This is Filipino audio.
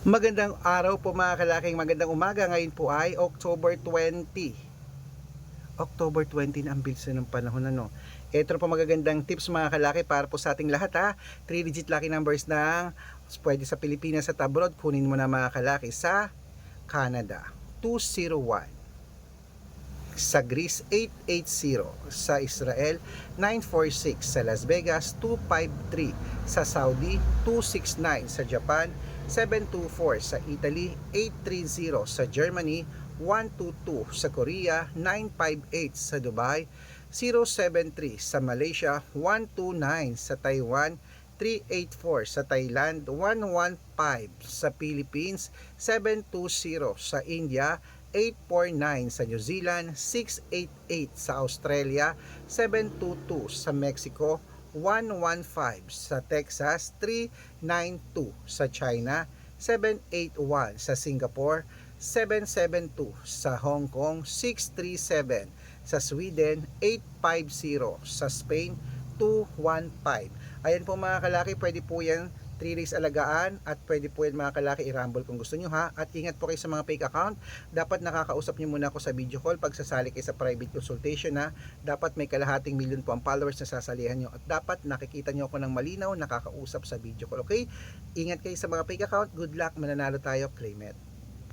Magandang araw po mga kalaking, magandang umaga. Ngayon po ay October 20. October 20 na, ang bilis na ng panahon, ano. Ito po magagandang tips mga kalaki para po sa ating lahat, ha. 3-digit lucky numbers ng pwede sa Pilipinas at abroad. Kunin mo na mga kalaki. Sa Canada 201, sa Greece 880, sa Israel 946, sa Las Vegas 253, sa Saudi 269, sa Japan 724, sa Italy 830, sa Germany 122, sa Korea 958, sa Dubai 073, sa Malaysia 129, sa Taiwan 384, sa Thailand 115, sa Philippines 720, sa India 849, sa New Zealand 688, sa Australia 722, sa Mexico 115, sa Texas 392, sa China 781, sa Singapore 772, sa Hong Kong 637, sa Sweden 850, sa Spain 215. Ayan po mga kalaki, pwede po yan 3 days alagaan at pwede po yan mga kalaki i-rumble kung gusto nyo, ha. At ingat po kayo sa mga fake account. Dapat nakakausap nyo muna ako sa video call pag sasali kayo sa private consultation, ha. Dapat may kalahating milyon po ang followers na sasalihan nyo at dapat nakikita nyo ako ng malinaw nakakausap sa video call, okay? Ingat kayo sa mga fake account. Good luck, mananalo tayo, claim it.